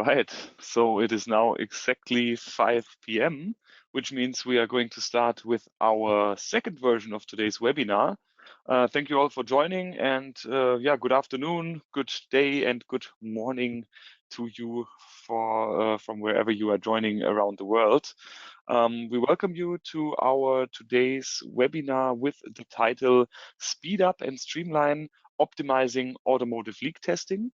right, so it is now exactly 5 p.m., which means we are going to start with our second version of today's webinar. Thank you all for joining, and yeah, good afternoon, good day, and good morning to you from wherever you are joining around the world. We welcome you to our today's webinar with the title Speed Up and Streamline Optimizing Automotive Leak Testing.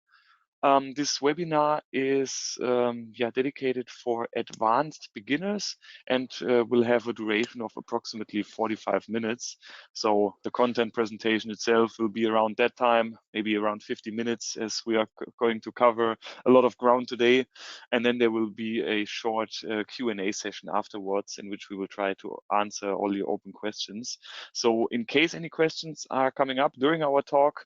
This webinar is dedicated for advanced beginners and will have a duration of approximately 45 minutes. So the content presentation itself will be around that time, maybe around 50 minutes, as we are going to cover a lot of ground today. And then there will be a short Q&A session afterwards in which we will try to answer all your open questions. So in case any questions are coming up during our talk,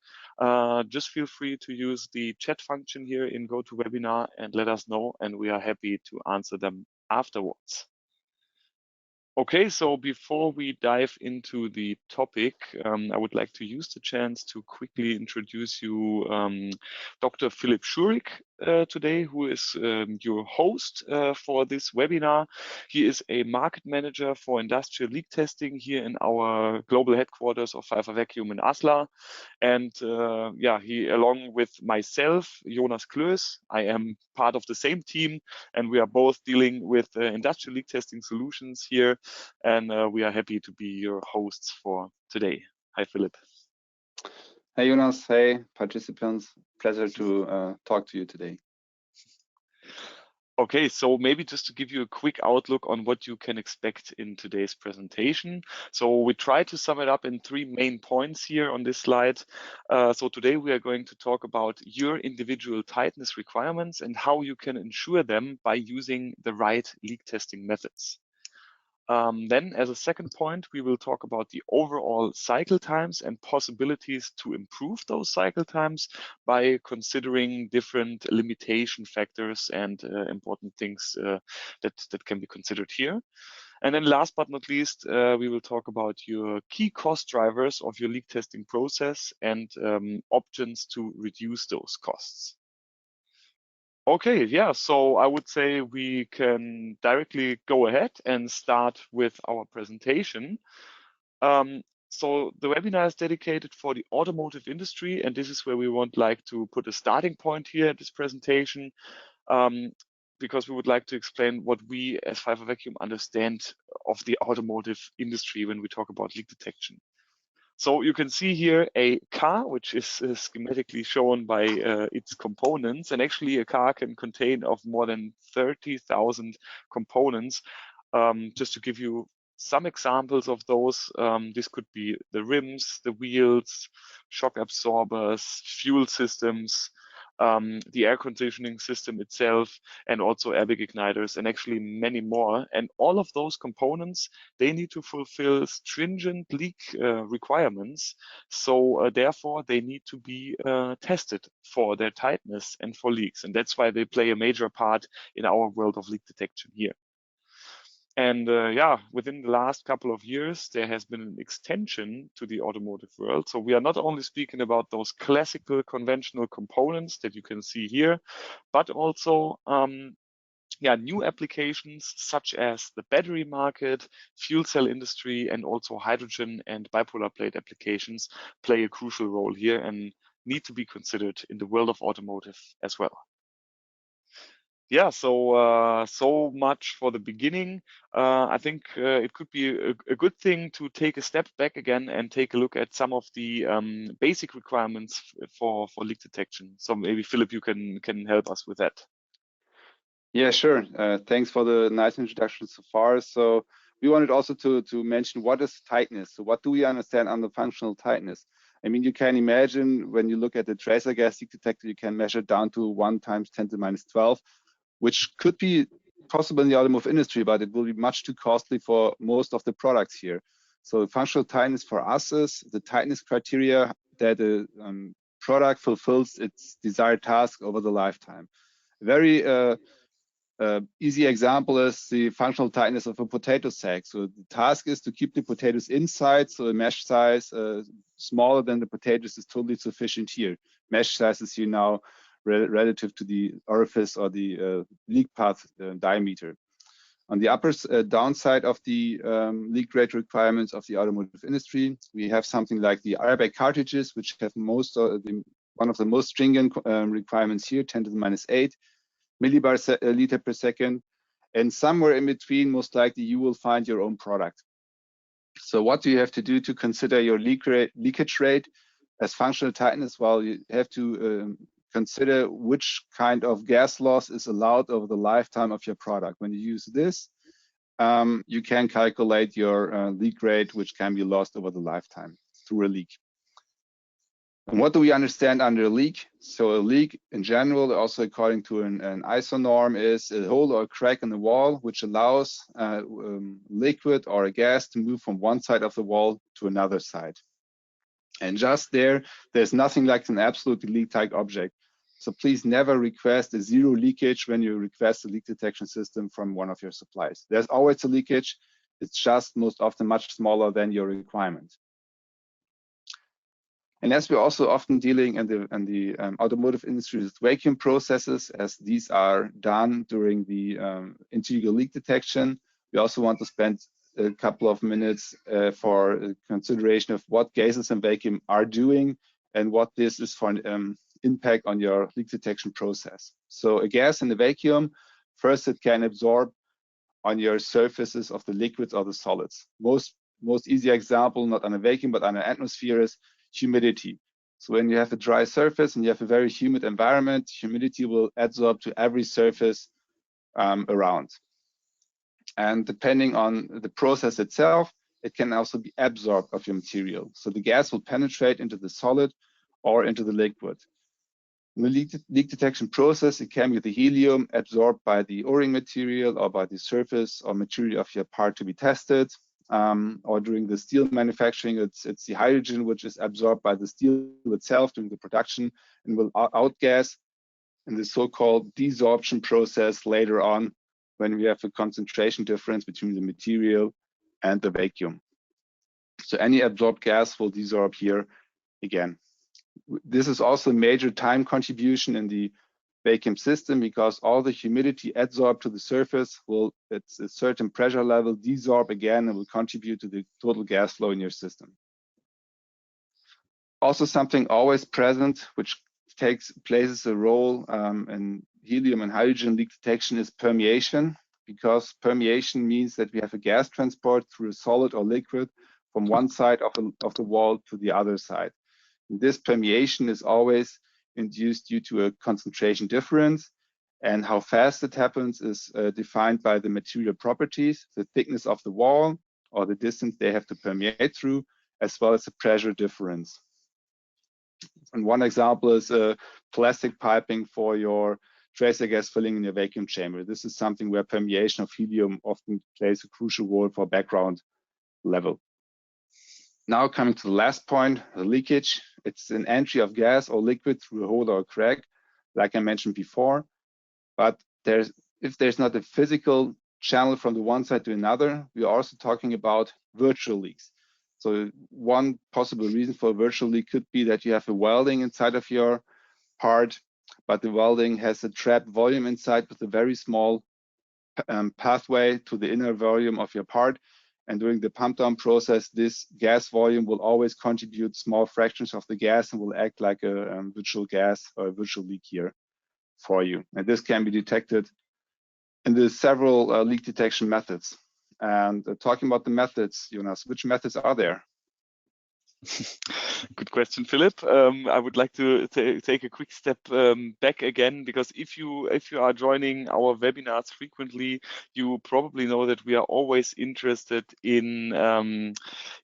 just feel free to use the chat function here in GoToWebinar and let us know, and we are happy to answer them afterwards. Okay, so before we dive into the topic, I would like to use the chance to quickly introduce you Dr. Philipp Schurig today, who is your host for this webinar. He is a market manager for industrial leak testing here in our global headquarters of Pfeiffer Vacuum in Asla. And yeah, he, along with myself, Jonas Klöß, I am part of the same team, and we are both dealing with industrial leak testing solutions here. And we are happy to be your hosts for today. Hi, Philipp. Hey, Jonas. Hey, participants. Pleasure to talk to you today. Okay, so maybe just to give you a quick outlook on what you can expect in today's presentation. So we try to sum it up in 3 main points here on this slide. So today we are going to talk about your individual tightness requirements and how you can ensure them by using the right leak testing methods. Then as a second point, we will talk about the overall cycle times and possibilities to improve those cycle times by considering different limitation factors and important things that can be considered here. And then last but not least, we will talk about your key cost drivers of your leak testing process and options to reduce those costs. Okay, yeah, so I would say we can directly go ahead and start with our presentation. So the webinar is dedicated for the automotive industry, and this is where we would like to put a starting point here at this presentation, because we would like to explain what we as Pfeiffer Vacuum understand of the automotive industry when we talk about leak detection. So you can see here a car, which is schematically shown by its components, and actually a car can contain of more than 30,000 components. Just to give you some examples of those, this could be the rims, the wheels, shock absorbers, fuel systems, the air conditioning system itself, and also airbag igniters, and actually many more. And all of those components, they need to fulfill stringent leak requirements. So therefore, they need to be tested for their tightness and for leaks. And that's why they play a major part in our world of leak detection here. And yeah, within the last couple of years, there has been an extension to the automotive world. So we are not only speaking about those classical conventional components that you can see here, but also new applications such as the battery market, fuel cell industry, and also hydrogen and bipolar plate applications play a crucial role here and need to be considered in the world of automotive as well. Yeah, so much for the beginning. I think it could be a good thing to take a step back again and take a look at some of the basic requirements for leak detection. So maybe Philipp, you can help us with that. Yeah, sure. Thanks for the nice introduction so far. So we wanted also to mention what is tightness. So what do we understand under functional tightness? I mean, you can imagine when you look at the tracer gas leak detector, you can measure down to 1 × 10⁻², which could be possible in the automotive industry, but it will be much too costly for most of the products here. So functional tightness for us is the tightness criteria that a product fulfills its desired task over the lifetime. Very easy example is the functional tightness of a potato sack. So the task is to keep the potatoes inside, so a mesh size smaller than the potatoes is totally sufficient here. Mesh sizes here now relative to the orifice or the leak path diameter. On the upper downside of the leak rate requirements of the automotive industry, we have something like the airbag cartridges, which have one of the most stringent requirements here, 10 to the minus 8 millibar liter per second. And somewhere in between, most likely you will find your own product. So what do you have to do to consider your leakage rate as functional tightness? Well, you have to consider which kind of gas loss is allowed over the lifetime of your product. When you use this, you can calculate your leak rate, which can be lost over the lifetime through a leak. And what do we understand under a leak? So a leak in general, also according to an ISO norm, is a hole or a crack in the wall, which allows liquid or a gas to move from one side of the wall to another side. And just there's nothing like an absolutely leak-tight object. So please never request a zero leakage when you request a leak detection system from one of your suppliers. There's always a leakage. It's just most often much smaller than your requirement. And as we're also often dealing in the automotive industry with vacuum processes, as these are done during the integral leak detection, we also want to spend a couple of minutes for consideration of what gases in vacuum are doing and what this is for an impact on your leak detection process. So a gas in the vacuum, first it can absorb on your surfaces of the liquids or the solids. Most easy example, not on a vacuum, but on an atmosphere, is humidity. So when you have a dry surface and you have a very humid environment, humidity will adsorb to every surface around. And depending on the process itself, it can also be absorbed of your material. So the gas will penetrate into the solid or into the liquid. In the leak detection process, it can be the helium absorbed by the O-ring material or by the surface or material of your part to be tested. Or during the steel manufacturing, it's the hydrogen which is absorbed by the steel itself during the production and will outgas in the so-called desorption process later on when we have a concentration difference between the material and the vacuum. So any absorbed gas will desorb here again. This is also a major time contribution in the vacuum system because all the humidity adsorbed to the surface will, at a certain pressure level, desorb again and will contribute to the total gas flow in your system. Also something always present, which plays a role in helium and hydrogen leak detection, is permeation, because permeation means that we have a gas transport through a solid or liquid from one side of the wall to the other side. And this permeation is always induced due to a concentration difference, and how fast it happens is defined by the material properties, the thickness of the wall or the distance they have to permeate through, as well as the pressure difference. And one example is plastic piping for your tracer gas filling in your vacuum chamber. This is something where permeation of helium often plays a crucial role for background level. Now coming to the last point, the leakage. It's an entry of gas or liquid through a hole or a crack, like I mentioned before. But if there's not a physical channel from the one side to another, we're also talking about virtual leaks. So one possible reason for a virtual leak could be that you have a welding inside of your part, but the welding has a trapped volume inside with a very small pathway to the inner volume of your part. And during the pump down process, this gas volume will always contribute small fractions of the gas and will act like a virtual gas or a virtual leak here for you. And this can be detected in the several leak detection methods. And talking about the methods, Jonas, which methods are there? Good question, Philip. I would like to take a quick step back again, because if you are joining our webinars frequently, you probably know that we are always interested in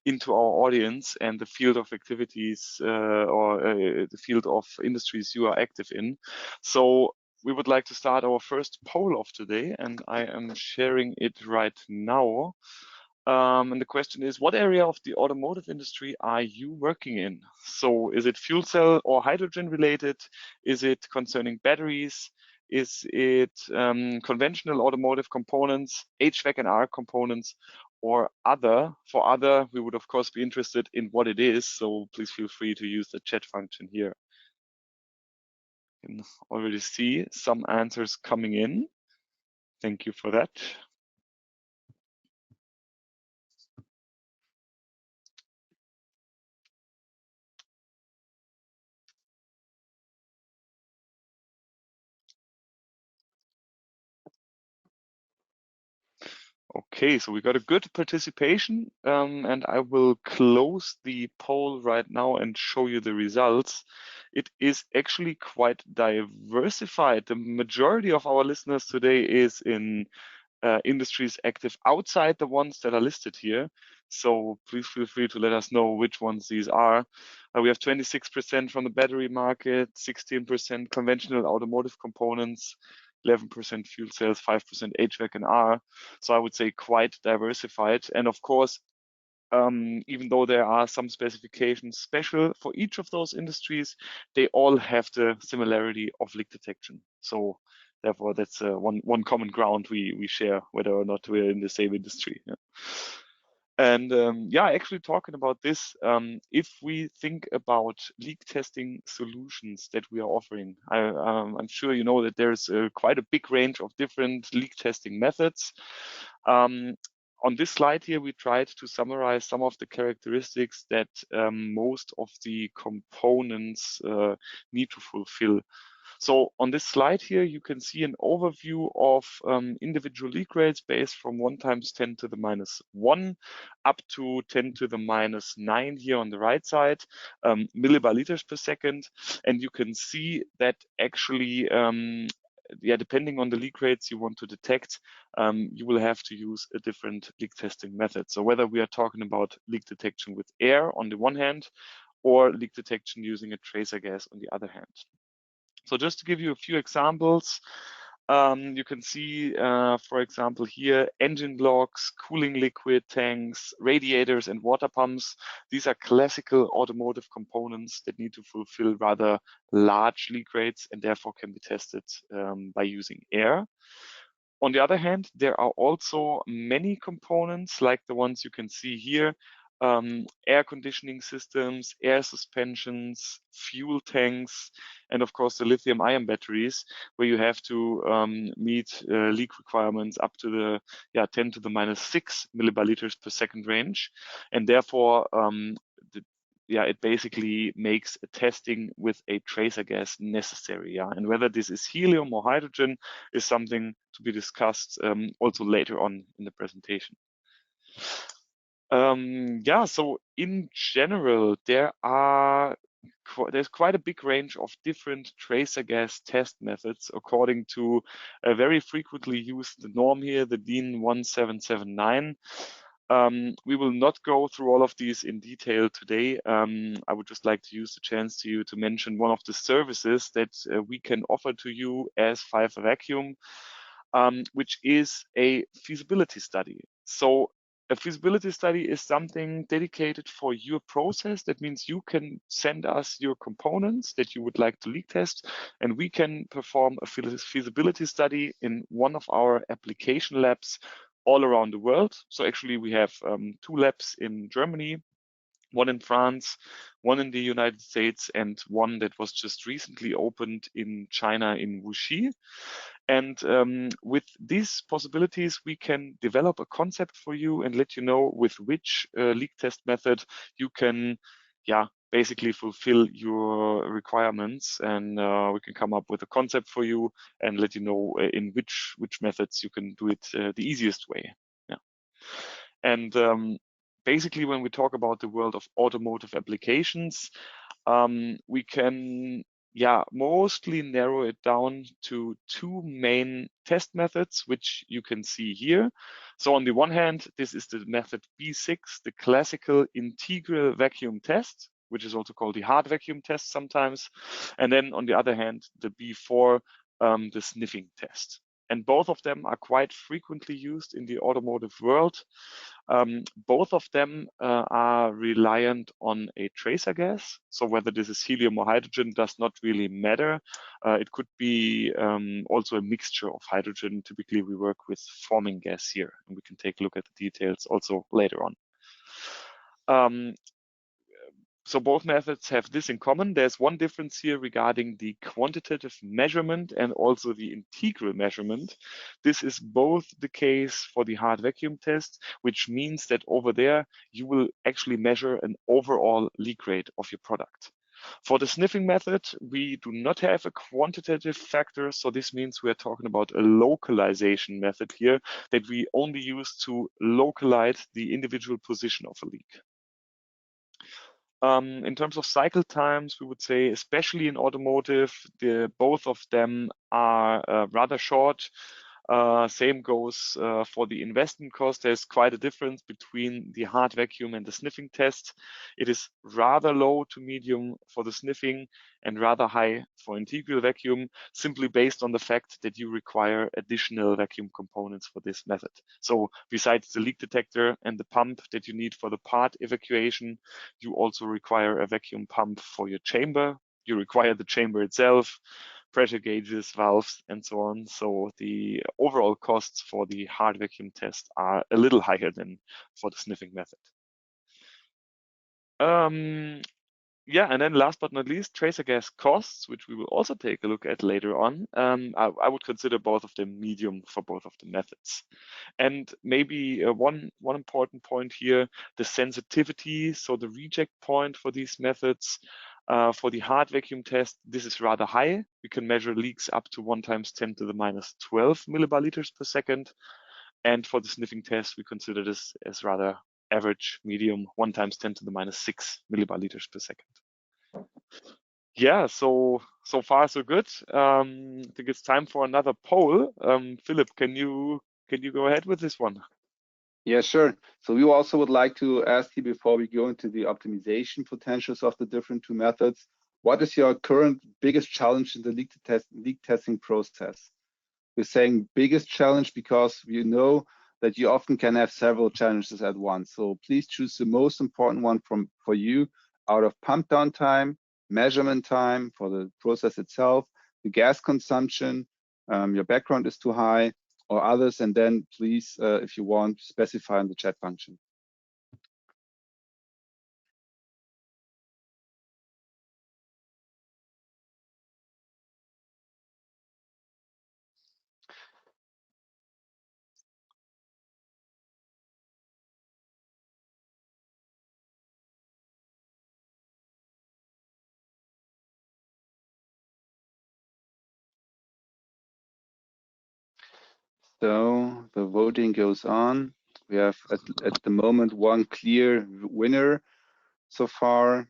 into our audience and the field of activities or the field of industries you are active in. So we would like to start our first poll of today, and I am sharing it right now. And the question is, what area of the automotive industry are you working in? So is it fuel cell or hydrogen related? Is it concerning batteries? Is it conventional automotive components, HVAC and R components, or other? For other, we would of course be interested in what it is. So please feel free to use the chat function here. can already see some answers coming in. Thank you for that. Okay, so we got a good participation, and I will close the poll right now and show you the results. It is actually quite diversified. The majority of our listeners today is in industries active outside the ones that are listed here. So please feel free to let us know which ones these are. We have 26% from the battery market, 16% conventional automotive components, 11% fuel cells, 5% HVAC and R. So I would say quite diversified. And of course, even though there are some specifications special for each of those industries, they all have the similarity of leak detection. So therefore, that's one common ground we share, whether or not we're in the same industry. Yeah. And yeah, actually talking about this, if we think about leak testing solutions that we are offering, I'm sure you know that there's quite a big range of different leak testing methods. On this slide here, we tried to summarize some of the characteristics that most of the components need to fulfill. So on this slide here, you can see an overview of individual leak rates based from 1 × 10⁻⁻1 up to 10⁻⁹ here on the right side, millibar liters per second. And you can see that actually, yeah, depending on the leak rates you want to detect, you will have to use a different leak testing method. So whether we are talking about leak detection with air on the one hand, or leak detection using a tracer gas on the other hand. So just to give you a few examples, you can see, for example, here, engine blocks, cooling liquid tanks, radiators, and water pumps. These are classical automotive components that need to fulfill rather large leak rates and therefore can be tested by using air. On the other hand, there are also many components like the ones you can see here, air conditioning systems, air suspensions, fuel tanks, and of course the lithium-ion batteries, where you have to meet leak requirements up to the 10⁻⁶ millibar liters per second range, and therefore it basically makes a testing with a tracer gas necessary. Yeah, and whether this is helium or hydrogen is something to be discussed also later on in the presentation. Yeah, so in general, there's quite a big range of different tracer gas test methods according to a very frequently used norm here, the DIN 1779. We will not go through all of these in detail today. I would just like to use the chance to mention one of the services that we can offer to you as Pfeiffer Vacuum, which is a feasibility study. So a feasibility study is something dedicated for your process. That means you can send us your components that you would like to leak test, and we can perform a feasibility study in one of our application labs all around the world. So actually we have 2 labs in Germany, 1 in France, 1 in the United States, and 1 that was just recently opened in China in Wuxi. And with these possibilities, we can develop a concept for you and let you know with which leak test method you can, basically fulfill your requirements, and we can come up with a concept for you and let you know in which methods you can do it the easiest way. Yeah, and basically, when we talk about the world of automotive applications, we can mostly narrow it down to 2 main test methods, which you can see here. So on the one hand, this is the method B6, the classical integral vacuum test, which is also called the hard vacuum test sometimes. And then on the other hand, the B4, the sniffing test. And both of them are quite frequently used in the automotive world. Both of them are reliant on a tracer gas. So whether this is helium or hydrogen does not really matter. It could be also a mixture of hydrogen. Typically, we work with forming gas here, and we can take a look at the details also later on. So both methods have this in common. There's one difference here regarding the quantitative measurement and also the integral measurement. This is both the case for the hard vacuum test, which means that over there you will actually measure an overall leak rate of your product. For the sniffing method, we do not have a quantitative factor. So this means we are talking about a localization method here that we only use to localize the individual position of a leak. In terms of cycle times, we would say, especially in automotive, both of them are rather short. Same goes for the investment cost. There's quite a difference between the hard vacuum and the sniffing test. It is rather low to medium for the sniffing and rather high for integral vacuum, simply based on the fact that you require additional vacuum components for this method. So besides the leak detector and the pump that you need for the part evacuation, you also require a vacuum pump for your chamber. You require the chamber itself, pressure gauges, valves, and so on. So the overall costs for the hard vacuum test are a little higher than for the sniffing method. Yeah, and then last but not least, tracer gas costs, which we will also take a look at later on. I would consider both of them medium for both of the methods. And maybe one important point here, the sensitivity, so the reject point for these methods. For the hard vacuum test, this is rather high. We can measure leaks up to 1 × 10⁻12 millibar liters per second. And for the sniffing test, we consider this as rather average, medium, 1 × 10⁻6 millibar liters per second. Yeah, so far so good. I think it's time for another poll. Philip, can you go ahead with this one? Yeah, sure. So we also would like to ask you, before we go into the optimization potentials of the different two methods, what is your current biggest challenge in the leak testing process? We're saying biggest challenge because you know that you often can have several challenges at once. So please choose the most important one for you out of pump down time, measurement time for the process itself, the gas consumption, your background is too high, or others, and then please, if you want, specify in the chat function. So the voting goes on. We have at the moment one clear winner so far.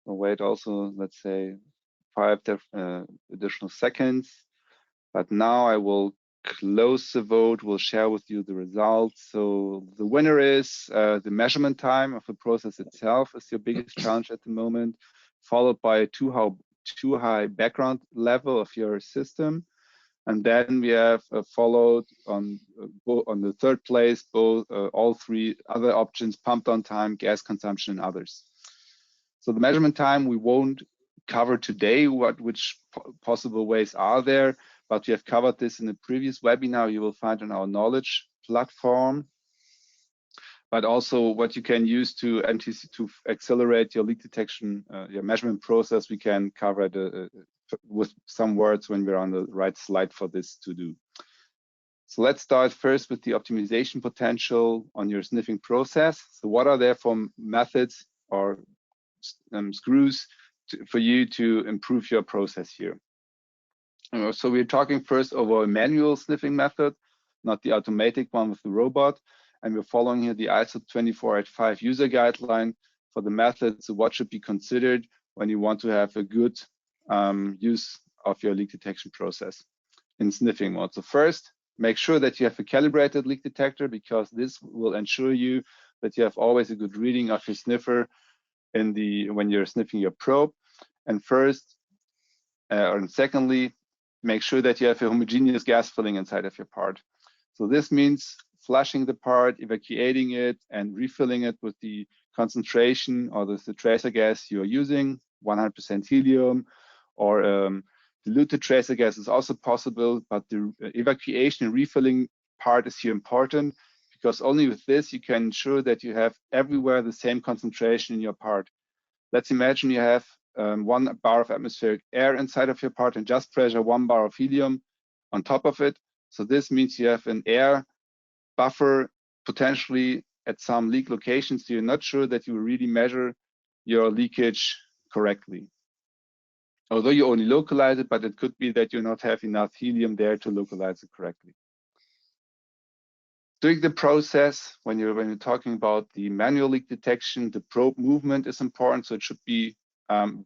We'll wait also, let's say, 5 additional seconds. But now I will close the vote. We'll share with you the results. So the winner is the measurement time of the process itself is your biggest challenge at the moment, followed by a too high background level of your system. And then we have followed on the third place, all 3 other options: pump down time, gas consumption, and others. So the measurement time we won't cover today, which possible ways are there, but we have covered this in a previous webinar you will find on our knowledge platform. But also what you can use to accelerate your leak detection, your measurement process, we can cover it with some words when we're on the right slide for this to do. So let's start first with the optimization potential on your sniffing process. So what are there for methods or screws for you to improve your process here? So we're talking first over a manual sniffing method, not the automatic one with the robot. And we're following here the ISO 24885 user guideline for the method. So what should be considered when you want to have a good use of your leak detection process in sniffing mode? So first, make sure that you have a calibrated leak detector, because this will ensure you that you have always a good reading of your sniffer when you're sniffing your probe. And secondly, make sure that you have a homogeneous gas filling inside of your part. So this means flushing the part, evacuating it, and refilling it with the concentration or the tracer gas you're using, 100% helium, or diluted tracer gas is also possible, but the evacuation and refilling part is here important, because only with this you can ensure that you have everywhere the same concentration in your part. Let's imagine you have 1 bar of atmospheric air inside of your part and just pressure 1 bar of helium on top of it. So this means you have an air buffer potentially at some leak locations. So you're not sure that you really measure your leakage correctly. Although you only localize it, but it could be that you not have enough helium there to localize it correctly. During the process, when you're talking about the manual leak detection, the probe movement is important. So it should be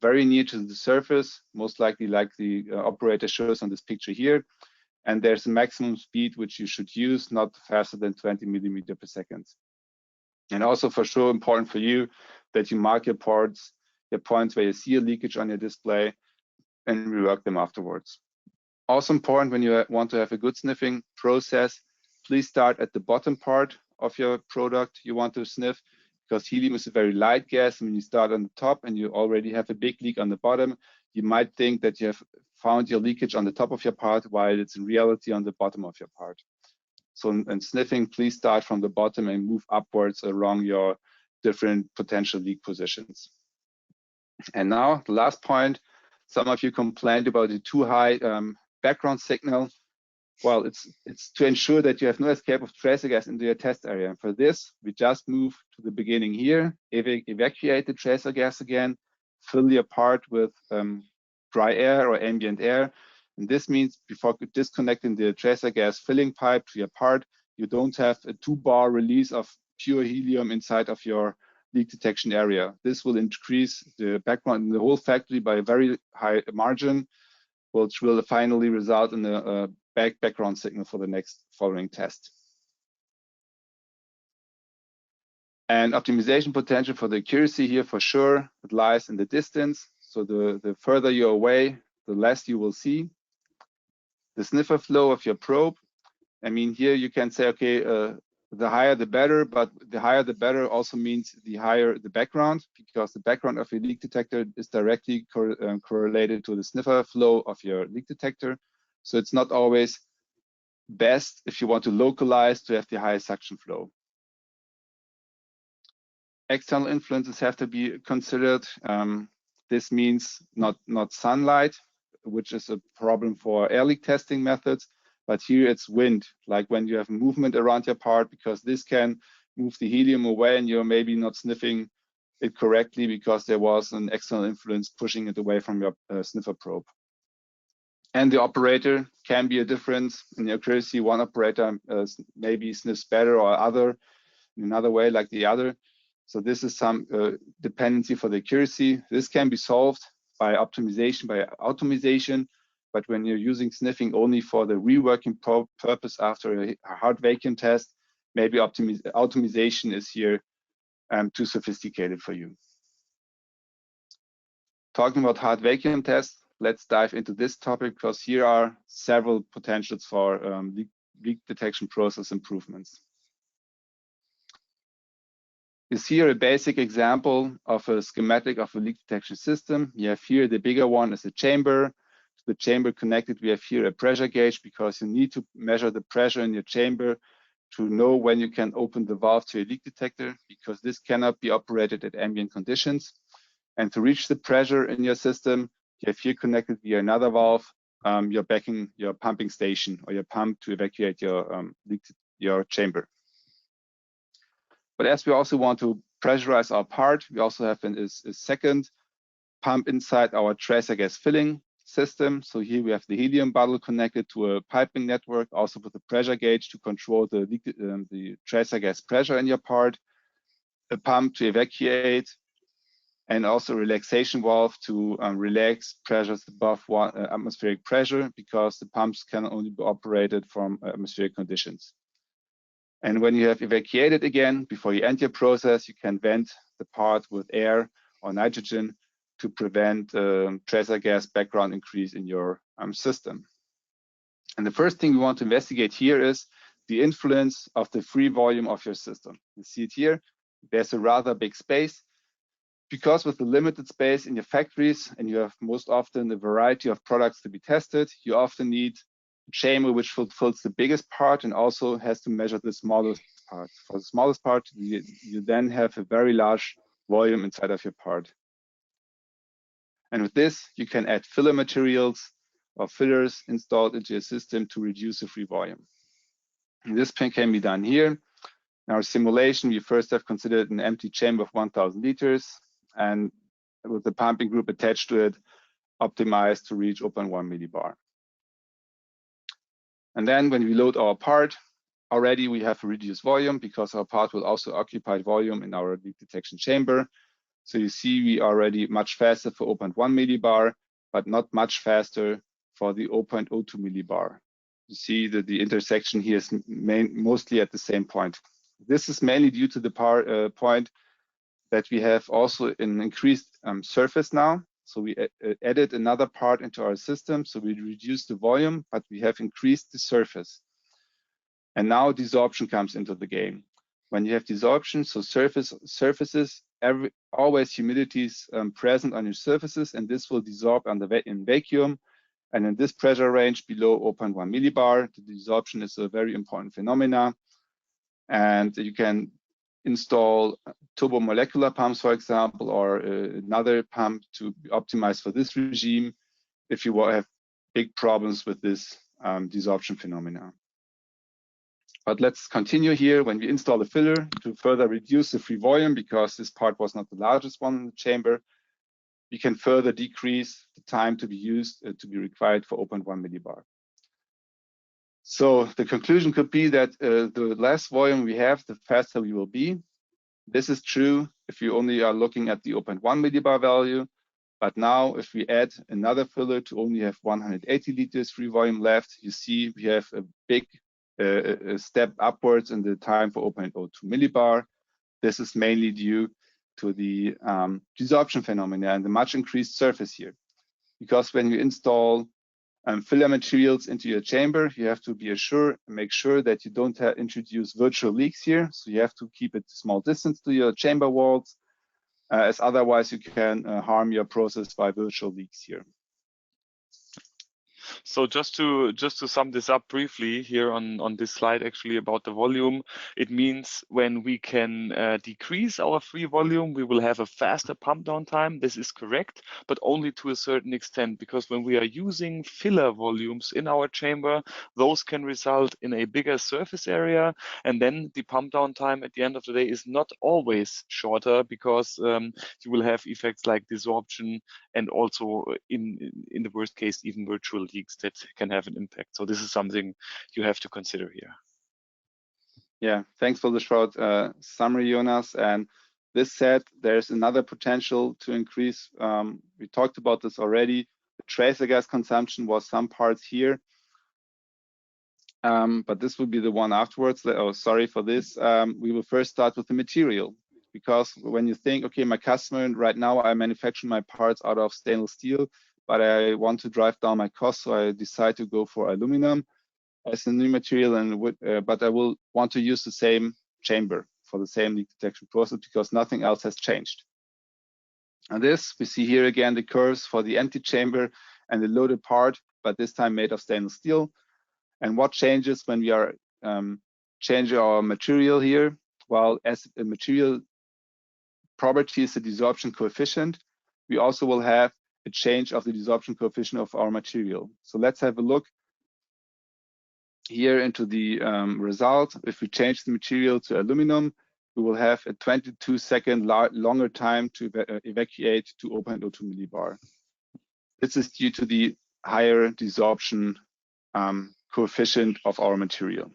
very near to the surface, most likely like the operator shows on this picture here. And there's a maximum speed which you should use, not faster than 20 millimeters per second. And also for sure important for you that you mark your points where you see a leakage on your display and rework them afterwards. Also important when you want to have a good sniffing process, please start at the bottom part of your product you want to sniff, because helium is a very light gas. And when you start on the top and you already have a big leak on the bottom, you might think that you have found your leakage on the top of your part, while it's in reality on the bottom of your part. So in sniffing, please start from the bottom and move upwards along your different potential leak positions. And now the last point, some of you complained about the too high background signal. Well, it's to ensure that you have no escape of tracer gas into your test area. And for this, we just move to the beginning here, evacuate the tracer gas again, fill your part with dry air or ambient air. And this means before disconnecting the tracer gas filling pipe to your part, you don't have a 2-bar release of pure helium inside of your leak detection area. This will increase the background in the whole factory by a very high margin, which will finally result in a background signal for the following test. And optimization potential for the accuracy here, for sure, it lies in the distance. So the further you're away, the less you will see. The sniffer flow of your probe. I mean, here you can say, okay, the higher the better, but the higher the better also means the higher the background, because the background of your leak detector is directly correlated to the sniffer flow of your leak detector. So it's not always best if you want to localize to have the highest suction flow. External influences have to be considered. This means not sunlight, which is a problem for air leak testing methods, but here it's wind, like when you have movement around your part, because this can move the helium away and you're maybe not sniffing it correctly because there was an external influence pushing it away from your sniffer probe. And the operator can be a difference in accuracy. One operator maybe sniffs better or in another way like the other. So this is some dependency for the accuracy. This can be solved by optimization, by automation. But when you're using sniffing only for the reworking purpose after a hard vacuum test, maybe automation is here too sophisticated for you. Talking about hard vacuum tests, let's dive into this topic, because here are several potentials for leak detection process improvements. You see here a basic example of a schematic of a leak detection system. You have here the bigger one is a chamber. To the chamber connected, we have here a pressure gauge, because you need to measure the pressure in your chamber to know when you can open the valve to your leak detector, because this cannot be operated at ambient conditions. And to reach the pressure in your system, you have here connected via another valve, your pumping station or your pump to evacuate your chamber. But as we also want to pressurize our part, we also have a second pump inside our tracer gas filling system. So here we have the helium bottle connected to a piping network, also with a pressure gauge to control the tracer gas pressure in your part, a pump to evacuate, and also a relaxation valve to relax pressures above atmospheric pressure, because the pumps can only be operated from atmospheric conditions. And when you have evacuated again, before you end your process, you can vent the part with air or nitrogen to prevent tracer gas background increase in your system. And the first thing we want to investigate here is the influence of the free volume of your system. You see it here. There's a rather big space. Because with the limited space in your factories, and you have most often a variety of products to be tested, you often need a chamber which fulfills the biggest part and also has to measure the smallest part. For the smallest part, you then have a very large volume inside of your part. And with this, you can add filler materials or fillers installed into your system to reduce the free volume. And this can be done here. In our simulation, we first have considered an empty chamber of 1,000 liters, and with the pumping group attached to it, optimized to reach 0.1 millibar. And then when we load our part, already we have a reduced volume because our part will also occupy volume in our leak detection chamber. So you see we are already much faster for 0.1 millibar, but not much faster for the 0.02 millibar. You see that the intersection here is mostly at the same point. This is mainly due to the point that we have also an increased surface now. So we added another part into our system. So we reduced the volume, but we have increased the surface. And now desorption comes into the game. When you have desorption, so surfaces, always humidity is present on your surfaces, and this will desorb in vacuum. And in this pressure range below 0.1 millibar, the desorption is a very important phenomena. And you can install turbomolecular pumps, for example, or another pump to be optimized for this regime if you have big problems with this desorption phenomena. But let's continue here. When we install a filler to further reduce the free volume, because this part was not the largest one in the chamber, we can further decrease the time to be used, to be required for 0.1 millibar. So the conclusion could be that the less volume we have, the faster we will be. This is true if you only are looking at the 0.1 millibar value. But now if we add another filler to only have 180 liters free volume left, you see we have a big step upwards in the time for 0.02 millibar. This is mainly due to the desorption phenomena and the much increased surface here. Because when you install filler materials into your chamber, you have to make sure that you don't introduce virtual leaks here. So you have to keep it small distance to your chamber walls, as otherwise you can harm your process by virtual leaks here. So just to sum this up briefly here on this slide, actually about the volume, it means when we can decrease our free volume, we will have a faster pump down time. This is correct, but only to a certain extent, because when we are using filler volumes in our chamber, those can result in a bigger surface area, and then the pump down time at the end of the day is not always shorter, because you will have effects like desorption and also in the worst case even virtual leaks that can have an impact. So this is something you have to consider here. Yeah, thanks for the short summary, Jonas. And this said, there's another potential to increase. We talked about this already. The tracer gas consumption was some parts here, but this will be the one afterwards. Oh, sorry for this. We will first start with the material, because when you think, okay, my customer, right now I manufacture my parts out of stainless steel, but I want to drive down my costs, so I decide to go for aluminum as a new material, and but I will want to use the same chamber for the same leak detection process because nothing else has changed. And this, we see here again the curves for the empty chamber and the loaded part, but this time made of stainless steel. And what changes when we are changing our material here? Well, as a material property is the desorption coefficient, we also will have a change of the desorption coefficient of our material. So let's have a look here into the result. If we change the material to aluminum, we will have a 22-second longer time to evacuate to 0.02 millibar. This is due to the higher desorption coefficient of our material.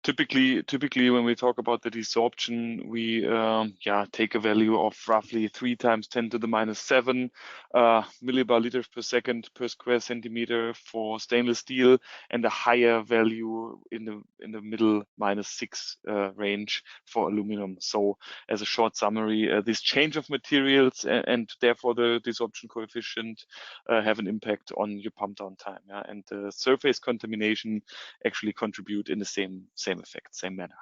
Typically, when we talk about the desorption, we take a value of roughly 3 × 10⁻⁷ millibar liters per second per square centimeter for stainless steel, and a higher value in the middle -6 range for aluminum. So, as a short summary, this change of materials and therefore the desorption coefficient have an impact on your pump down time. Yeah? And the surface contamination actually contribute in the same effect, same manner.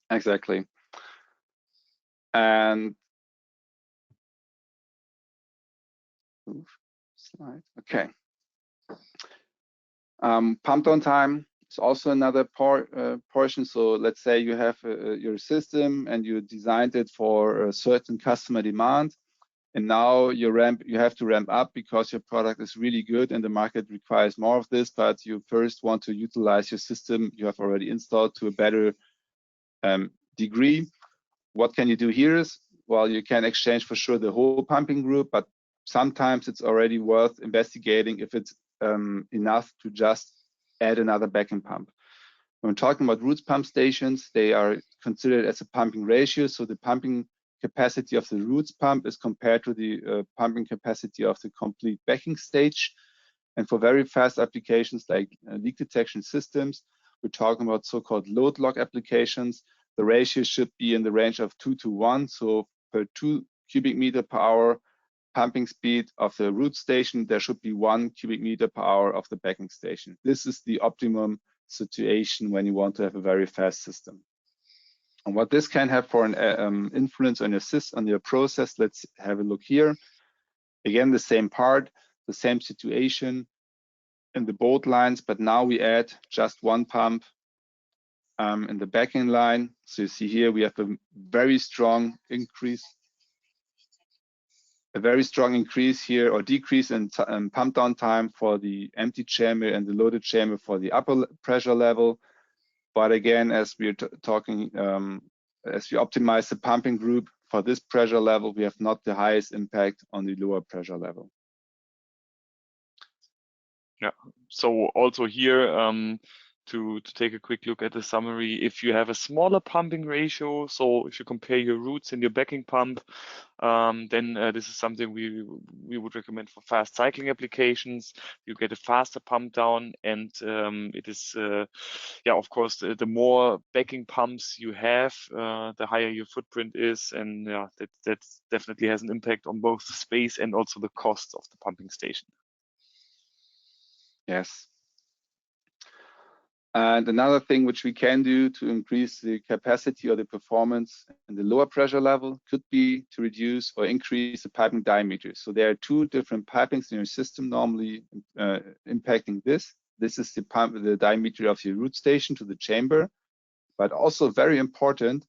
Exactly. And slide. Okay. Pump down time is also another portion. So let's say you have your system and you designed it for a certain customer demand, and now you have to ramp up because your product is really good and the market requires more of this, but you first want to utilize your system you have already installed to a better degree. What can you do here is, well, you can exchange for sure the whole pumping group, but sometimes it's already worth investigating if it's enough to just add another backing pump. When we're talking about roots pump stations, they are considered as a pumping ratio. So the pumping capacity of the roots pump is compared to the pumping capacity of the complete backing stage. And for very fast applications like leak detection systems, we're talking about so-called load lock applications. The ratio should be in the range of 2 to 1. So per 2 cubic meter per hour pumping speed of the root station, there should be 1 cubic meter per hour of the backing station. This is the optimum situation when you want to have a very fast system. And what this can have for an influence on your process, let's have a look here. Again, the same part, the same situation in the both lines, but now we add just one pump in the backing line. So you see here we have a very strong increase here, or decrease in pump down time for the empty chamber and the loaded chamber for the upper pressure level. But again, as we're talking, as we optimize the pumping group for this pressure level, we have not the highest impact on the lower pressure level. Yeah, so also here, to take a quick look at the summary, if you have a smaller pumping ratio, so if you compare your roots and your backing pump, then this is something we would recommend for fast cycling applications. You get a faster pump down, and it is, yeah, of course, the more backing pumps you have, the higher your footprint is, and yeah, that definitely has an impact on both the space and also the cost of the pumping station. Yes. And another thing which we can do to increase the capacity or the performance in the lower pressure level could be to reduce or increase the piping diameter. So there are two different pipings in your system normally impacting this. This is the diameter of your root station to the chamber, but also very important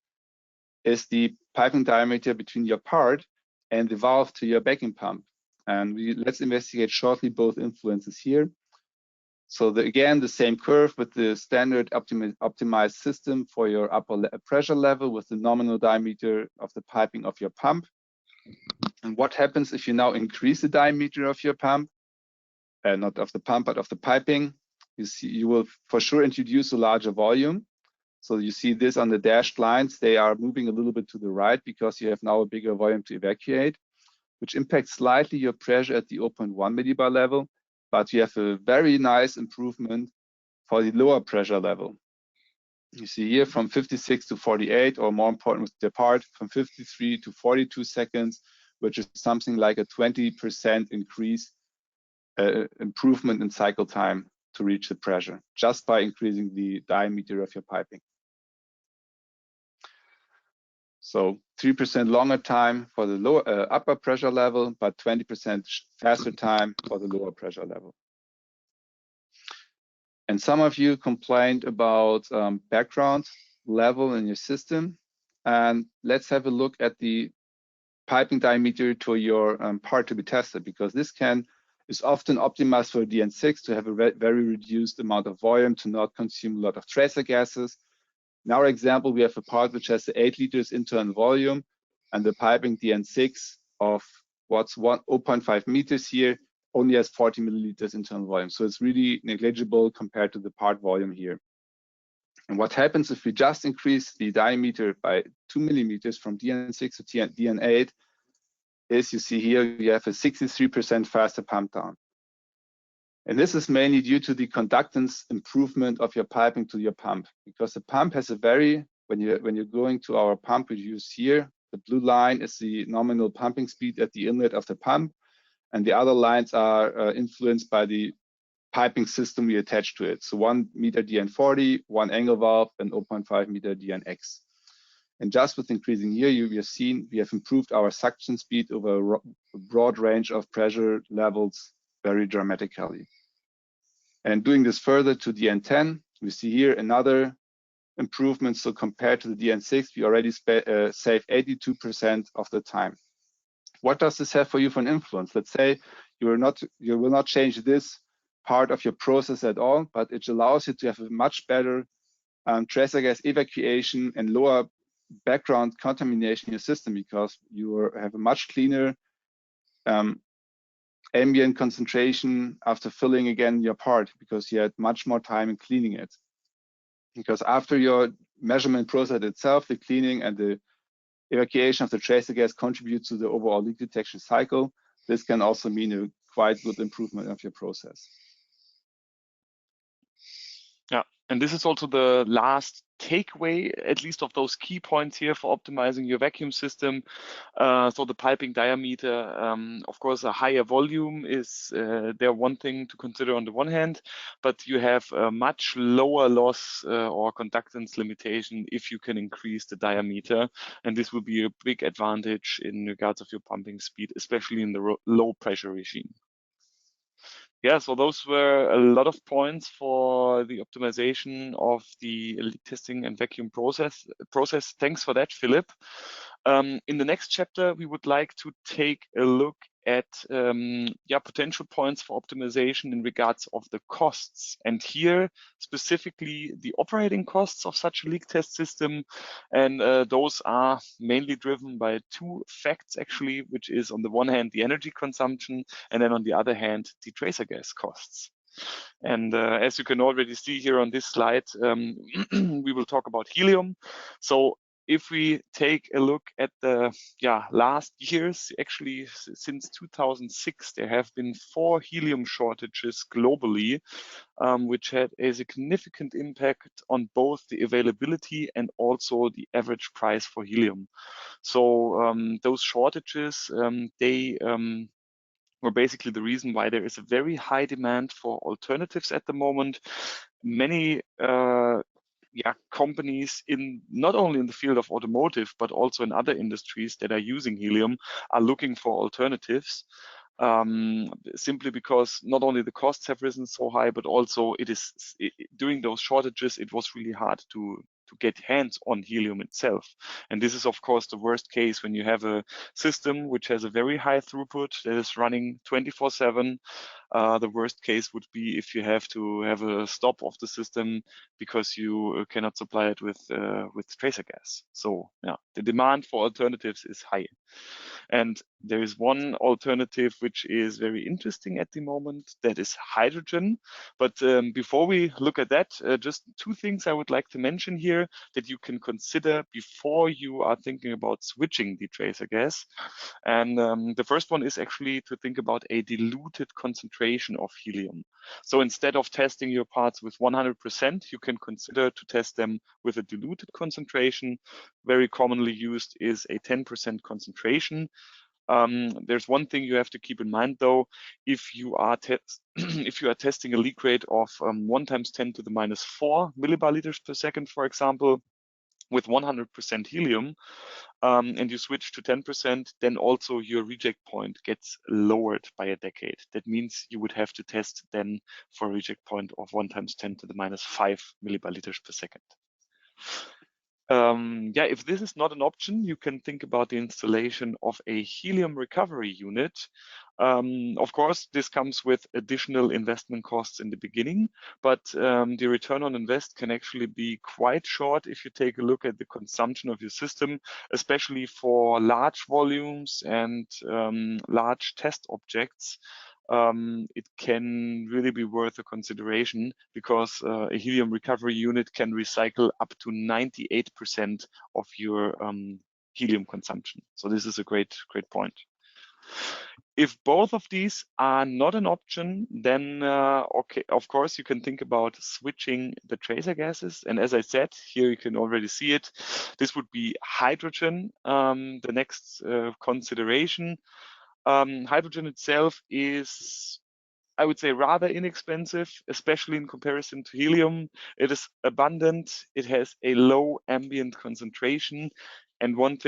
is the piping diameter between your part and the valve to your backing pump. And let's investigate shortly both influences here. So again, the same curve with the standard optimized system for your upper pressure level with the nominal diameter of the piping of your pump. And what happens if you now increase the diameter of your pump, not of the pump, but of the piping? You will for sure introduce a larger volume. So you see this on the dashed lines, they are moving a little bit to the right because you have now a bigger volume to evacuate, which impacts slightly your pressure at the 0.1 millibar level. But you have a very nice improvement for the lower pressure level. You see here from 56 to 48, or more important with the part, from 53 to 42 seconds, which is something like a 20% increase, improvement in cycle time to reach the pressure, just by increasing the diameter of your piping. So 3% longer time for the lower upper pressure level, but 20% faster time for the lower pressure level. And some of you complained about background level in your system. And let's have a look at the piping diameter to your part to be tested, because this is often optimized for DN6 to have a very reduced amount of volume, to not consume a lot of tracer gases. In our example, we have a part which has 8 liters internal volume, and the piping DN6 of 0.5 meters here only has 40 milliliters internal volume. So it's really negligible compared to the part volume here. And what happens if we just increase the diameter by 2 millimeters from DN6 to DN8 is, you see here, you have a 63% faster pump down. And this is mainly due to the conductance improvement of your piping to your pump, because the pump has a when you're going to our pump we use here, the blue line is the nominal pumping speed at the inlet of the pump, and the other lines are influenced by the piping system we attach to it. So 1 meter DN40, 1 angle valve, and 0.5 meter DNX. And just with increasing here, we have improved our suction speed over a broad range of pressure levels very dramatically. And doing this further to DN10, We see here another improvement. So compared to the DN6, we already save 82% of the time. What does this have for you for an influence? Let's say you will not change this part of your process at all, but it allows you to have a much better tracer gas evacuation and lower background contamination in your system, because you have a much cleaner ambient concentration after filling again your part, because you had much more time in cleaning it. Because after your measurement process itself, the cleaning and the evacuation of the tracer gas contributes to the overall leak detection cycle. This can also mean a quite good improvement of your process. Yeah, and this is also the last takeaway, at least of those key points here for optimizing your vacuum system. So the piping diameter, of course, a higher volume is there one thing to consider on the one hand, but you have a much lower loss or conductance limitation if you can increase the diameter, and this will be a big advantage in regards of your pumping speed, especially in the low pressure regime. Yeah, so those were a lot of points for the optimization of the leak testing and vacuum process. Thanks for that, Philip. In the next chapter, we would like to take a look at potential points for optimization in regards of the costs, and here specifically the operating costs of such a leak test system, and those are mainly driven by two facts actually, which is on the one hand the energy consumption, and then on the other hand the tracer gas costs. And as you can already see here on this slide, we will talk about helium. So if we take a look at the last years, actually since 2006, there have been 4 helium shortages globally, which had a significant impact on both the availability and also the average price for helium. So those shortages, they were basically the reason why there is a very high demand for alternatives at the moment. Many companies in not only in the field of automotive, but also in other industries that are using helium are looking for alternatives, simply because not only the costs have risen so high, but also during those shortages, it was really hard to get hands on helium itself. And this is of course the worst case when you have a system which has a very high throughput that is running 24/7. The worst case would be if you have to have a stop of the system because you cannot supply it with tracer gas. So yeah, the demand for alternatives is high. And there is one alternative which is very interesting at the moment, that is hydrogen. But before we look at that, just 2 things I would like to mention here that you can consider before you are thinking about switching the tracer gas. And the first one is actually to think about a diluted concentration of helium. So instead of testing your parts with 100%, you can consider to test them with a diluted concentration. Very commonly used is a 10% concentration. There's one thing you have to keep in mind though: if you are testing a leak rate of 1 × 10⁻⁴ millibar liters per second, for example, with 100% helium, and you switch to 10%, then also your reject point gets lowered by a decade. That means you would have to test then for a reject point of 1 × 10⁻⁵ millibar liters per second. If this is not an option, you can think about the installation of a helium recovery unit. Of course, this comes with additional investment costs in the beginning, but the return on invest can actually be quite short if you take a look at the consumption of your system, especially for large volumes and large test objects. It can really be worth a consideration, because a helium recovery unit can recycle up to 98% of your helium consumption. So this is a great point. If both of these are not an option, then okay, of course you can think about switching the tracer gases. And as I said, here you can already see it. This would be hydrogen, the next consideration. Hydrogen itself is, I would say, rather inexpensive, especially in comparison to helium. It is abundant, it has a low ambient concentration, And one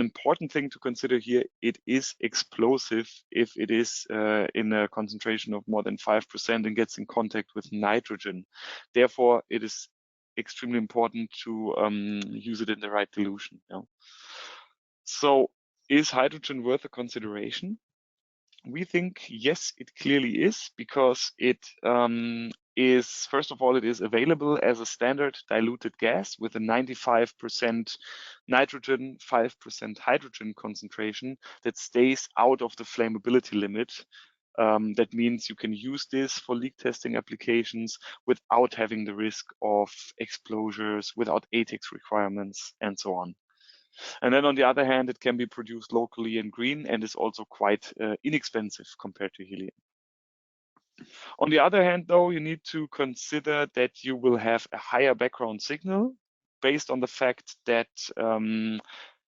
important thing to consider here, it is explosive if it is in a concentration of more than 5% and gets in contact with nitrogen. Therefore, it is extremely important to use it in the right dilution. Yeah. So is hydrogen worth a consideration? We think, yes, it clearly is, because it is, first of all, it is available as a standard diluted gas with a 95% nitrogen, 5% hydrogen concentration that stays out of the flammability limit. That means you can use this for leak testing applications without having the risk of exposures, without ATEX requirements, and so on. And then on the other hand, it can be produced locally and green and is also quite inexpensive compared to helium. On the other hand, though, you need to consider that you will have a higher background signal based on the fact that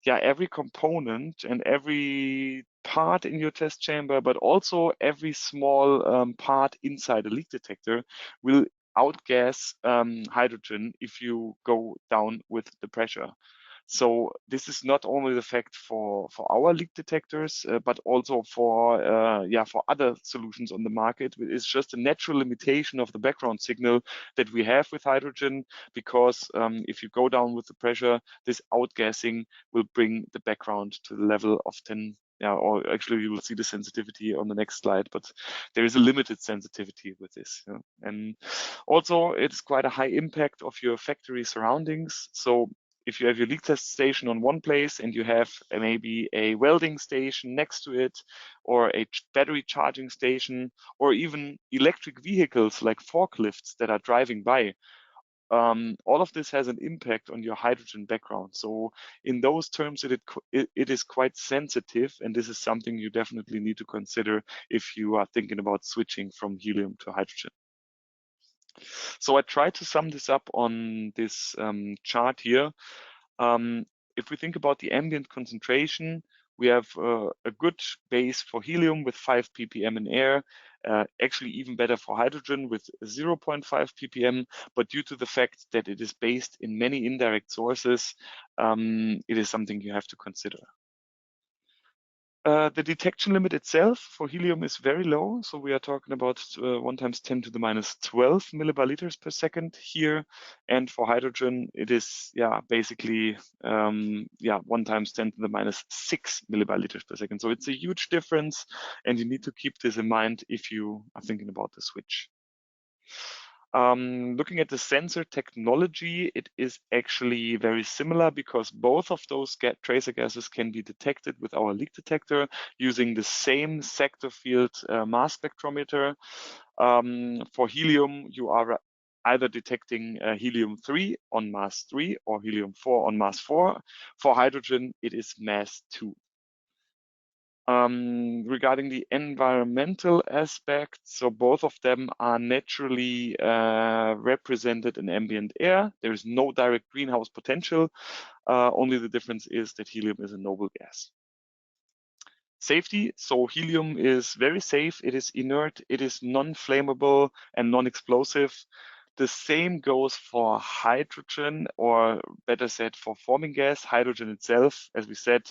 every component and every part in your test chamber, but also every small part inside a leak detector will outgas hydrogen if you go down with the pressure. So this is not only the fact for our leak detectors, but also for other solutions on the market. It's just a natural limitation of the background signal that we have with hydrogen, because if you go down with the pressure, this outgassing will bring the background to the level of 10. Yeah, or actually you will see the sensitivity on the next slide, but there is a limited sensitivity with this. Yeah. And also it's quite a high impact of your factory surroundings. So if you have your leak test station on one place and you have maybe a welding station next to it, or a battery charging station, or even electric vehicles like forklifts that are driving by, all of this has an impact on your hydrogen background. So in those terms, it is quite sensitive, and this is something you definitely need to consider if you are thinking about switching from helium to hydrogen. So I tried to sum this up on this chart here. If we think about the ambient concentration, we have a good base for helium with 5 ppm in air, actually even better for hydrogen with 0.5 ppm, but due to the fact that it is based in many indirect sources, it is something you have to consider. The detection limit itself for helium is very low. So we are talking about 1 × 10⁻12 millibar liters per second here. And for hydrogen, it is basically 1 × 10⁻6 millibar liters per second. So it's a huge difference, and you need to keep this in mind if you are thinking about the switch. Looking at the sensor technology, it is actually very similar, because both of those tracer gases can be detected with our leak detector using the same sector field mass spectrometer. For helium, you are either detecting helium-3 on mass 3 or helium-4 on mass 4. For hydrogen, it is mass 2. Regarding the environmental aspect, so both of them are naturally represented in ambient air. There is no direct greenhouse potential. Only the difference is that helium is a noble gas. Safety, so helium is very safe. It is inert, it is non-flammable and non-explosive. The same goes for hydrogen, or better said, for forming gas. Hydrogen itself, as we said,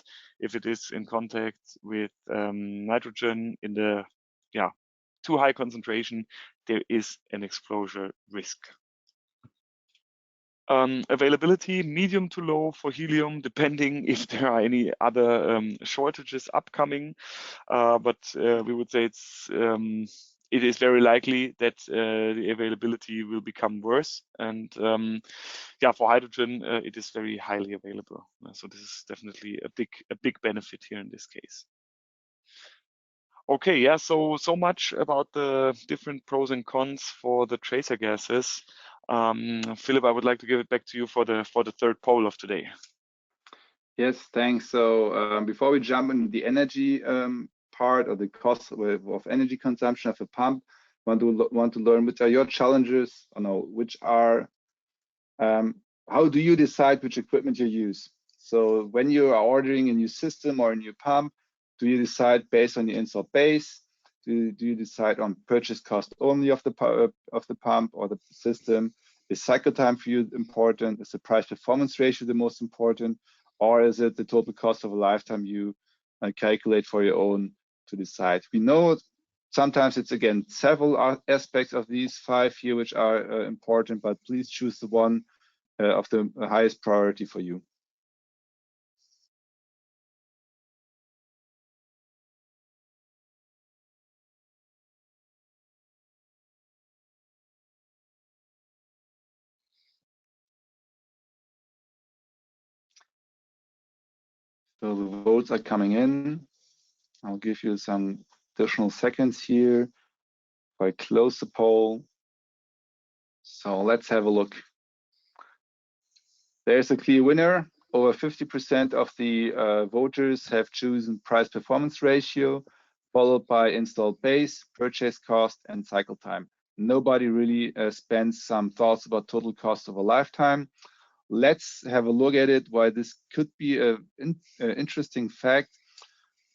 if it is in contact with nitrogen in the too high concentration, there is an exposure risk. Availability, medium to low for helium, depending if there are any other shortages upcoming. But we would say it is very likely that the availability will become worse. And for hydrogen, it is very highly available. So this is definitely a big benefit here in this case. Okay, so much about the different pros and cons for the tracer gases. Philip, I would like to give it back to you for the third poll of today. Yes, thanks. So before we jump into the energy part, or the cost of energy consumption of a pump, want to learn which are your challenges, how do you decide which equipment you use? So when you are ordering a new system or a new pump, do you decide based on your installed base? Do you decide on purchase cost only of the pump or the system? Is cycle time for you important? Is the price performance ratio the most important? or is it the total cost of a lifetime you calculate for your own to decide? We know sometimes it's, again, several aspects of these 5 here which are important, but please choose the one of the highest priority for you. So the votes are coming in. I'll give you some additional seconds here if I close the poll. So let's have a look. There's a clear winner. Over 50% of the voters have chosen price performance ratio, followed by installed base, purchase cost, and cycle time. Nobody really spends some thoughts about total cost of a lifetime. Let's have a look at it, why this could be an interesting fact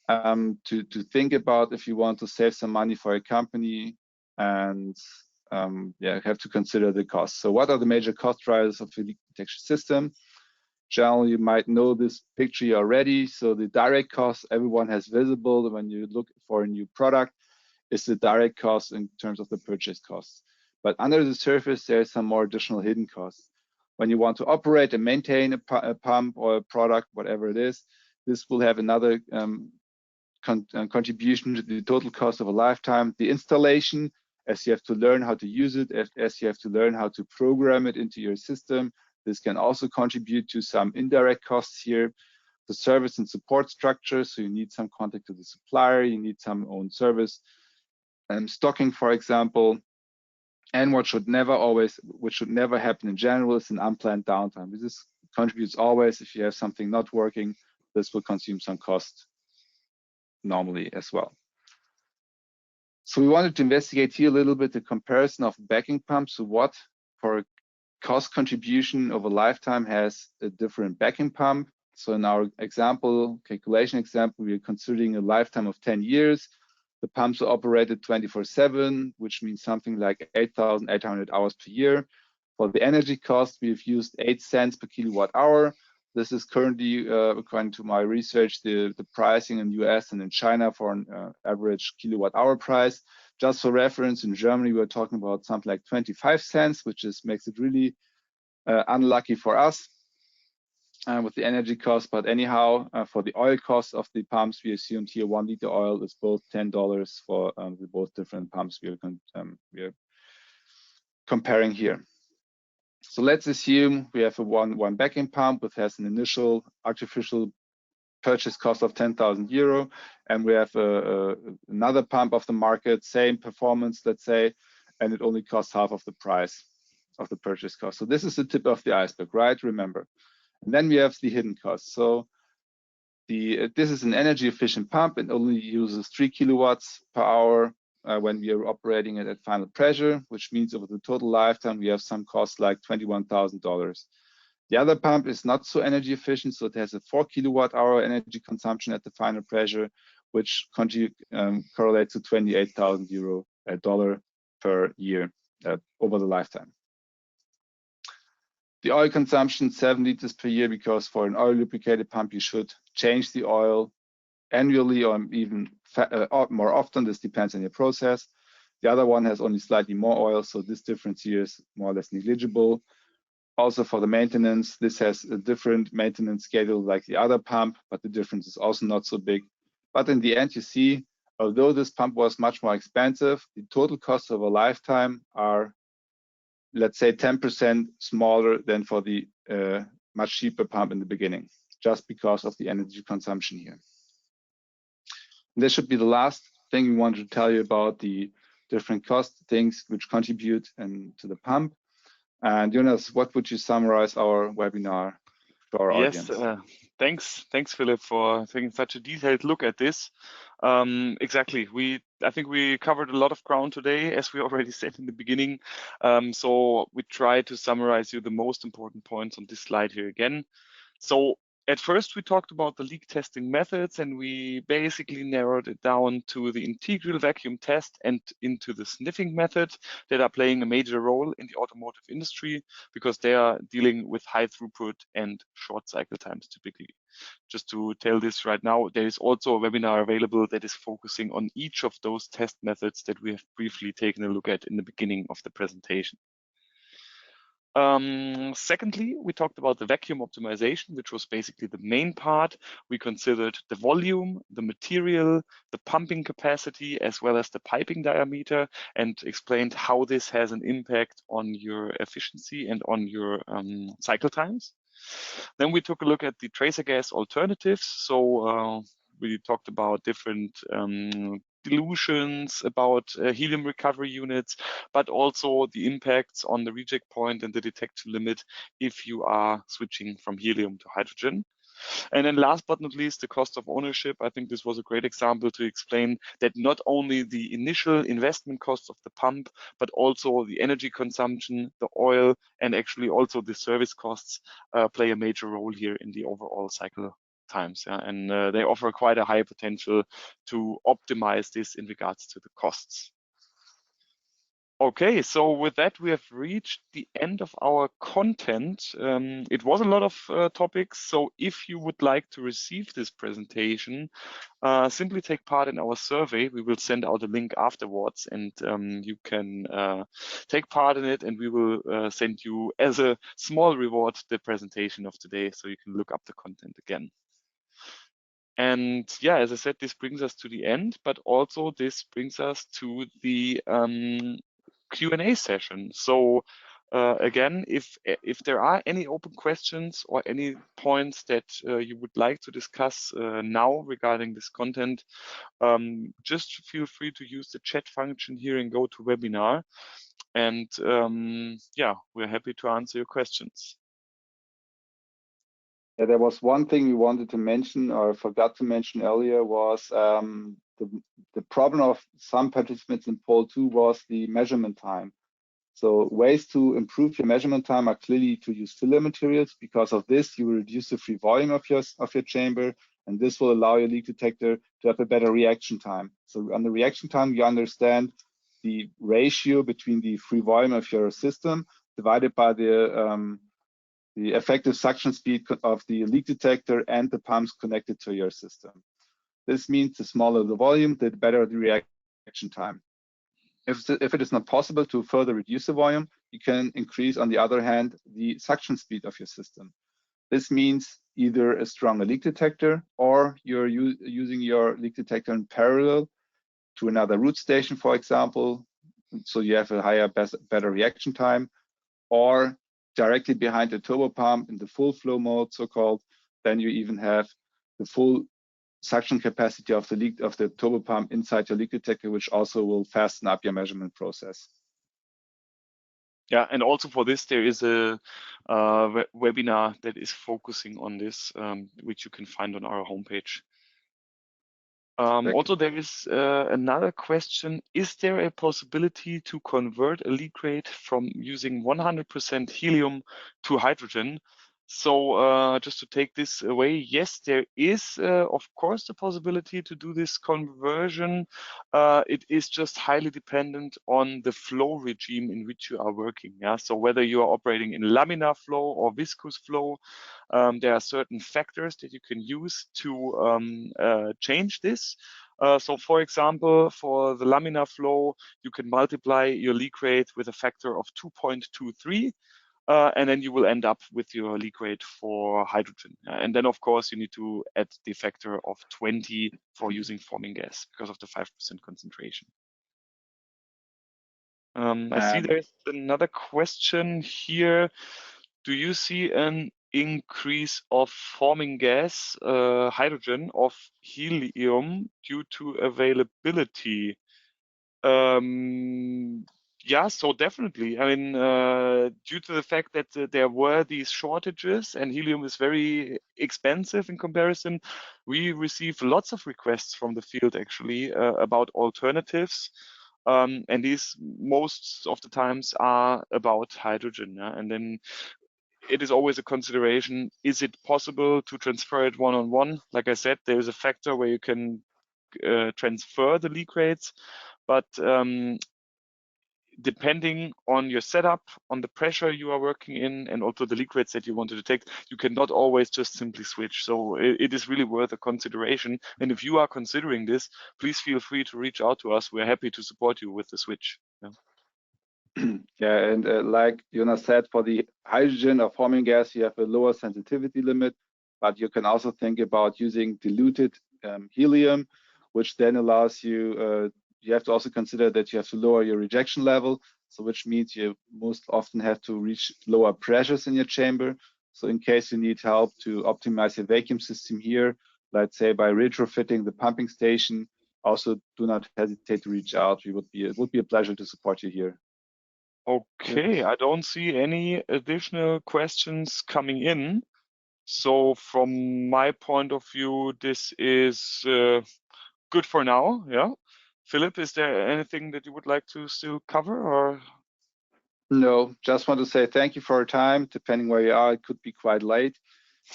to think about if you want to save some money for a company and yeah, have to consider the cost. So what are the major cost drivers of a leak detection system? Generally, you might know this picture already. So the direct cost everyone has visible when you look for a new product is the direct cost in terms of the purchase costs. But under the surface, there's some more additional hidden costs. When you want to operate and maintain a pump or a product, whatever it is, this will have another contribution to the total cost of a lifetime. The installation, as you have to learn how to use it, as you have to learn how to program it into your system, this can also contribute to some indirect costs here. The service and support structure, so you need some contact to the supplier, you need some own service, stocking, for example. And which should never happen in general is an unplanned downtime. This contributes always. If you have something not working, this will consume some cost normally as well. So we wanted to investigate here a little bit the comparison of backing pumps. So what for a cost contribution over lifetime has a different backing pump. So in our calculation example, we are considering a lifetime of 10 years. The pumps are operated 24/7, which means something like 8,800 hours per year. For the energy cost, we've used 8 cents per kilowatt hour. This is currently, according to my research, the pricing in the US and in China for an average kilowatt hour price. Just for reference, in Germany, we're talking about something like 25 cents, which makes it really unlucky for us with the energy cost. But anyhow, for the oil cost of the pumps, we assumed here 1 liter oil is both $10 for the both different pumps we are comparing here. So let's assume we have a one backing pump which has an initial artificial purchase cost of 10,000 euro, and we have another pump of the market, same performance, let's say, and it only costs half of the price of the purchase cost. So this is the tip of the iceberg, right? Remember. And then we have the hidden costs. So this is an energy efficient pump and only uses 3 kilowatts per hour when we are operating it at final pressure, which means over the total lifetime, we have some costs like $21,000. The other pump is not so energy efficient, so it has a 4 kilowatt hour energy consumption at the final pressure, which correlates to 28,000 euro per year over the lifetime. The oil consumption, 7 liters per year, because for an oil lubricated pump, you should change the oil annually or even more often. This depends on your process. The other one has only slightly more oil, so this difference here is more or less negligible. Also for the maintenance, this has a different maintenance schedule like the other pump, but the difference is also not so big. But in the end, you see, although this pump was much more expensive, the total cost of a lifetime are, let's say, 10% smaller than for the much cheaper pump in the beginning, just because of the energy consumption here. And this should be the last thing we wanted to tell you about the different cost things which contribute to the pump. And Jonas, what would you summarize our webinar to our audience? Thanks, Philip, for taking such a detailed look at this. Exactly. I think we covered a lot of ground today, as we already said in the beginning. So we try to summarize you the most important points on this slide here again. So At first, we talked about the leak testing methods, and we basically narrowed it down to the integral vacuum test and into the sniffing method that are playing a major role in the automotive industry because they are dealing with high throughput and short cycle times typically. Just to tell this right now, there is also a webinar available that is focusing on each of those test methods that we have briefly taken a look at in the beginning of the presentation. Secondly, we talked about the vacuum optimization, which was basically the main part. We considered the volume, the material, the pumping capacity, as well as the piping diameter, and explained how this has an impact on your efficiency and on your cycle times. Then we took a look at the tracer gas alternatives. So we talked about different dilutions, about helium recovery units, but also the impacts on the reject point and the detection limit if you are switching from helium to hydrogen. And then last but not least, the cost of ownership. I think this was a great example to explain that not only the initial investment cost of the pump, but also the energy consumption, the oil, and actually also the service costs play a major role here in the overall cycle times. Yeah? And they offer quite a high potential to optimize this in regards to the costs. Okay, so with that, we have reached the end of our content. It was a lot of topics, so if you would like to receive this presentation, simply take part in our survey. We will send out a link afterwards, and you can take part in it, and we will send you as a small reward the presentation of today, so you can look up the content again. And yeah, as I said, this brings us to the end, but also this brings us to the Q&A session. So again, if there are any open questions or any points that you would like to discuss now regarding this content, just feel free to use the chat function here in GoToWebinar. And yeah, we're happy to answer your questions. Yeah, there was one thing we wanted to mention or forgot to mention earlier was the problem of some participants in poll 2 was the measurement time. So ways to improve your measurement time are clearly to use filler materials. Because of this, you will reduce the free volume of your chamber, and this will allow your leak detector to have a better reaction time. So on the reaction time, you understand the ratio between the free volume of your system divided by the effective suction speed of the leak detector and the pumps connected to your system. This means the smaller the volume, the better the reaction time. If it is not possible to further reduce the volume, you can increase, on the other hand, the suction speed of your system. This means either a stronger leak detector, or you're using your leak detector in parallel to another root station, for example, so you have a higher, better reaction time, or directly behind the turbo pump in the full flow mode, so-called, then you even have the full suction capacity of the turbo pump inside your leak detector, which also will fasten up your measurement process. Yeah, and also for this, there is a webinar that is focusing on this, which you can find on our homepage. Also, there is another question. Is there a possibility to convert a leak rate from using 100% helium to hydrogen? So just to take this away, yes, there is, of course, the possibility to do this conversion. It is just highly dependent on the flow regime in which you are working. Yeah? So whether you are operating in laminar flow or viscous flow, there are certain factors that you can use to change this. So for example, for the laminar flow, you can multiply your leak rate with a factor of 2.23. And then you will end up with your leak rate for hydrogen. And then, of course, you need to add the factor of 20 for using forming gas because of the 5% concentration. I see there's another question here. Do you see an increase of forming gas, hydrogen, of helium due to availability? Yeah, so definitely. I mean, due to the fact that there were these shortages and helium is very expensive in comparison, we receive lots of requests from the field actually about alternatives. And these most of the times are about hydrogen. Yeah? And then it is always a consideration. Is it possible to transfer it one-on-one? Like I said, there is a factor where you can transfer the leak rates, but depending on your setup, on the pressure you are working in, and also the leak rates that you want to detect, you cannot always just simply switch. So it is really worth a consideration. And if you are considering this, please feel free to reach out to us. We're happy to support you with the switch. Yeah, and like Jonas said, for the hydrogen or forming gas, you have a lower sensitivity limit, but you can also think about using diluted helium, which then allows you, you have to also consider that you have to lower your rejection level, so which means you most often have to reach lower pressures in your chamber. So in case you need help to optimize your vacuum system here, let's say by retrofitting the pumping station, also do not hesitate to reach out. It would be a pleasure to support you here. Okay, Yes. I don't see any additional questions coming in. So from my point of view, this is good for now. Yeah. Philip, is there anything that you would like to still cover, or? No, just want to say thank you for your time. Depending where you are, it could be quite late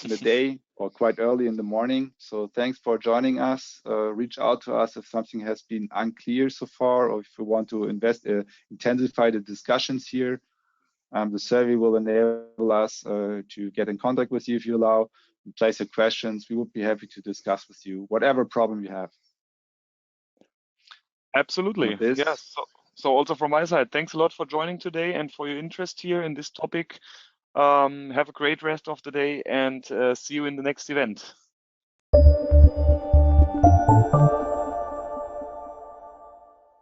in the day or quite early in the morning. So thanks for joining us. Reach out to us if something has been unclear so far, or if you want to intensify the discussions here. The survey will enable us to get in contact with you if you allow, and place your questions. We would be happy to discuss with you whatever problem you have. Absolutely. Yes. So also from my side, thanks a lot for joining today and for your interest here in this topic. Have a great rest of the day, and see you in the next event.